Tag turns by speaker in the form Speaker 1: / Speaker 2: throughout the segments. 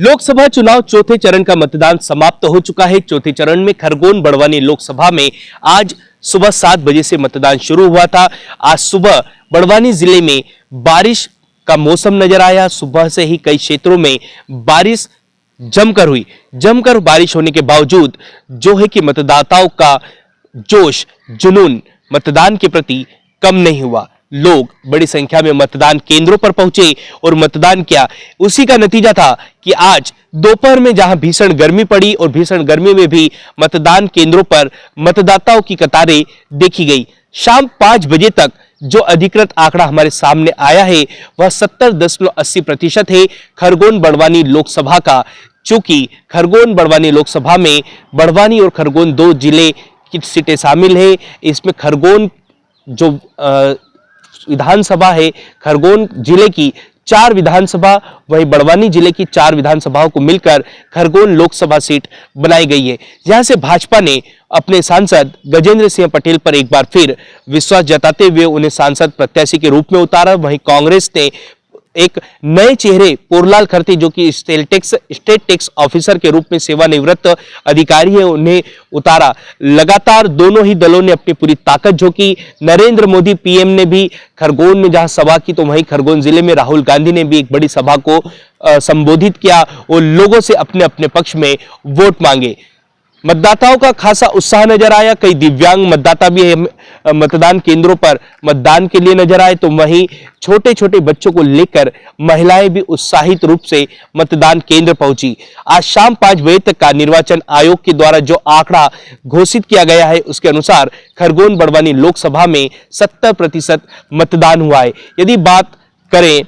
Speaker 1: लोकसभा चुनाव चौथे चरण का मतदान समाप्त हो चुका है। चौथे चरण में खरगोन बड़वानी लोकसभा में आज सुबह 7 बजे से मतदान शुरू हुआ था। आज सुबह बड़वानी जिले में बारिश का मौसम नजर आया। सुबह से ही कई क्षेत्रों में बारिश जमकर हुई। जमकर बारिश होने के बावजूद जो है कि मतदाताओं का जोश जुनून मतदान के प्रति कम नहीं हुआ। लोग बड़ी संख्या में मतदान केंद्रों पर पहुंचे और मतदान किया। उसी का नतीजा था कि आज दोपहर में जहां भीषण गर्मी पड़ी और भीषण गर्मी में भी मतदान केंद्रों पर मतदाताओं की कतारें देखी गई। शाम 5 बजे तक जो अधिकृत आंकड़ा हमारे सामने आया है वह 70.80% है खरगोन बड़वानी लोकसभा का। चूंकि खरगोन बड़वानी लोकसभा में बड़वानी और खरगोन 2 जिले की सीटें शामिल है। इसमें खरगोन जो विधानसभा है, खरगोन जिले की 4 विधानसभा, वही बड़वानी जिले की 4 विधानसभाओं को मिलकर खरगोन लोकसभा सीट बनाई गई है। यहां से भाजपा ने अपने सांसद गजेंद्र सिंह पटेल पर एक बार फिर विश्वास जताते हुए उन्हें सांसद प्रत्याशी के रूप में उतारा। वहीं कांग्रेस ने एक नए चेहरे पोरलाल खरती जो कि स्टेट टैक्स ऑफिसर के रूप में सेवानिवृत्त अधिकारी है, उन्हें उतारा। लगातार दोनों ही दलों ने अपनी पूरी ताकत झोंकी। नरेंद्र मोदी पीएम ने भी खरगोन में जहां सभा की तो वहीं खरगोन जिले में राहुल गांधी ने भी एक बड़ी सभा को संबोधित किया और लोगों से अपने अपने पक्ष में वोट मांगे। मतदाताओं का खासा उत्साह नजर आया। कई दिव्यांग मतदाता भी मतदान केंद्रों पर मतदान के लिए नजर आए तो वहीं छोटे छोटे बच्चों को लेकर महिलाएं भी उत्साहित रूप से मतदान केंद्र पहुंची। आज शाम 5 बजे तक का निर्वाचन आयोग के द्वारा जो आंकड़ा घोषित किया गया है उसके अनुसार खरगोन बड़वानी लोकसभा में 70% मतदान हुआ है। यदि बात करें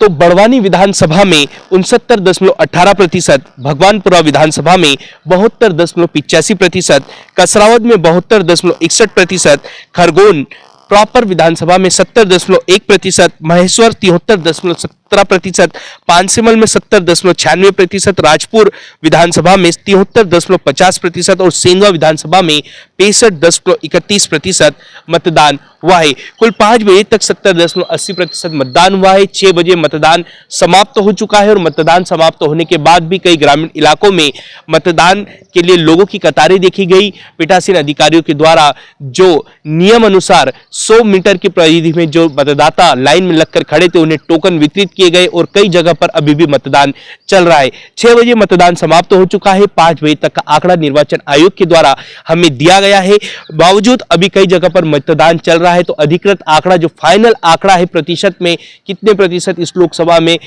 Speaker 1: तो बड़वानी विधानसभा में 69.18%, भगवानपुरा विधानसभा में 72.85%, कसरावद में 72.61%, खरगोन प्रॉपर विधानसभा में 70.1%, महेश्वर 73.17%, पानसेमल में 70.96%, राजपुर विधानसभा में 73.50% और सेंधवा विधानसभा में 65.31% मतदान हुआ है। कुल 5 बजे तक 70.80% मतदान हुआ है। 6 बजे मतदान समाप्त हो चुका है और मतदान समाप्त होने के बाद भी कई ग्रामीण इलाकों में मतदान के लिए लोगों की कतारें देखी गई। पीठासीन अधिकारियों के द्वारा जो नियम अनुसार 100 मीटर की परिधि में जो मतदाता लाइन में लगकर खड़े थे उन्हें टोकन वितरित किए गए और कई जगह पर अभी भी मतदान चल रहा है। 6 बजे मतदान समाप्त हो चुका है। 5 बजे तक का आंकड़ा निर्वाचन आयोग के द्वारा हमें दिया गया है। बावजूद अभी कई जगह पर मतदान चल रहा है तो अधिकृत आंकड़ा जो फाइनल आंकड़ा है प्रतिशत में कितने प्रतिशत इस लोकसभा में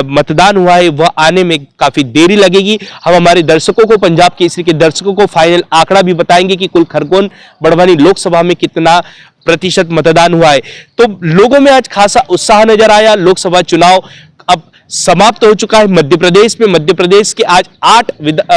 Speaker 1: मतदान हुआ है वह आने में काफी देरी लगेगी। हम हमारे दर्शकों को, पंजाब केसरी के दर्शकों को फाइनल आंकड़ा भी बताएंगे कि कुल खरगोन बड़वानी लोकसभा में कितना प्रतिशत मतदान हुआ है। तो लोगों में आज खासा उत्साह नजर आया। लोकसभा चुनाव अब समाप्त हो चुका है। मध्य प्रदेश के आज 8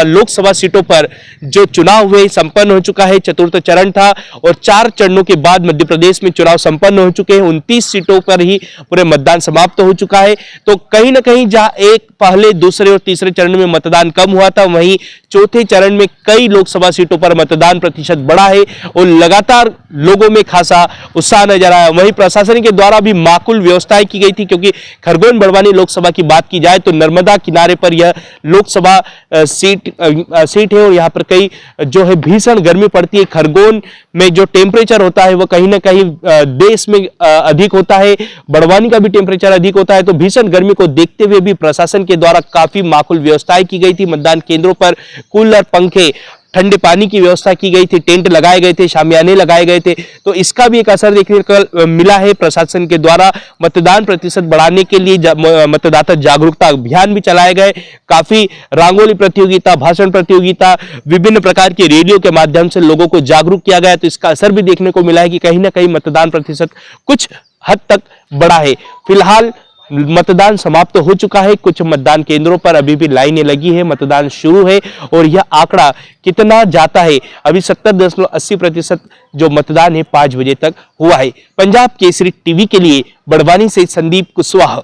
Speaker 1: लोकसभा सीटों पर जो चुनाव हुए संपन्न हो चुका है। चतुर्थ चरण था और 4 चरणों के बाद मध्य प्रदेश में चुनाव संपन्न हो चुके हैं। 29 सीटों पर ही पूरे मतदान समाप्त हो चुका है। तो कहीं ना कहीं जहां एक पहले, दूसरे और तीसरे चरण में मतदान कम हुआ था वहीं चौथे चरण में कई लोकसभा सीटों पर मतदान प्रतिशत बढ़ा है और लगातार लोगों में खासा उत्साह नजर आया। वहीं प्रशासन के द्वारा भी माकूल व्यवस्थाएं की गई थी क्योंकि खरगोन बड़वानी लोकसभा की बात की जाए तो नर्मदा किनारे पर यह लोकसभा सीट है और यहाँ पर कई जो है भीषण गर्मी पड़ती है। खरगोन में जो टेम्परेचर होता है वह कहीं ना कहीं देश में अधिक होता है, बड़वानी का भी टेम्परेचर अधिक होता है। तो भीषण गर्मी को देखते हुए भी प्रशासन के द्वारा काफी माकूल व्यवस्थाएं की गई थी। मतदान केंद्रों पर कूलर, पंखे, ठंडे पानी की व्यवस्था की गई थी, टेंट लगाए गए थे, शामियाने लगाए गए थे। तो इसका भी एक असर देखने को मिला है। प्रशासन के द्वारा मतदान प्रतिशत बढ़ाने के लिए मतदाता जागरूकता अभियान भी चलाए गए। काफी रंगोली प्रतियोगिता, भाषण प्रतियोगिता, विभिन्न प्रकार की रेडियो के माध्यम से लोगों को जागरूक किया गया। तो इसका असर भी देखने को मिला है कि कहीं ना कहीं मतदान प्रतिशत कुछ हद तक बढ़ा है। फिलहाल मतदान समाप्त हो चुका है। कुछ मतदान केंद्रों पर अभी भी लाइनें लगी है, मतदान शुरू है और यह आंकड़ा कितना जाता है अभी 70.80% जो मतदान है 5 बजे तक हुआ है। पंजाब केसरी टीवी के लिए बड़वानी से संदीप कुशवाहा।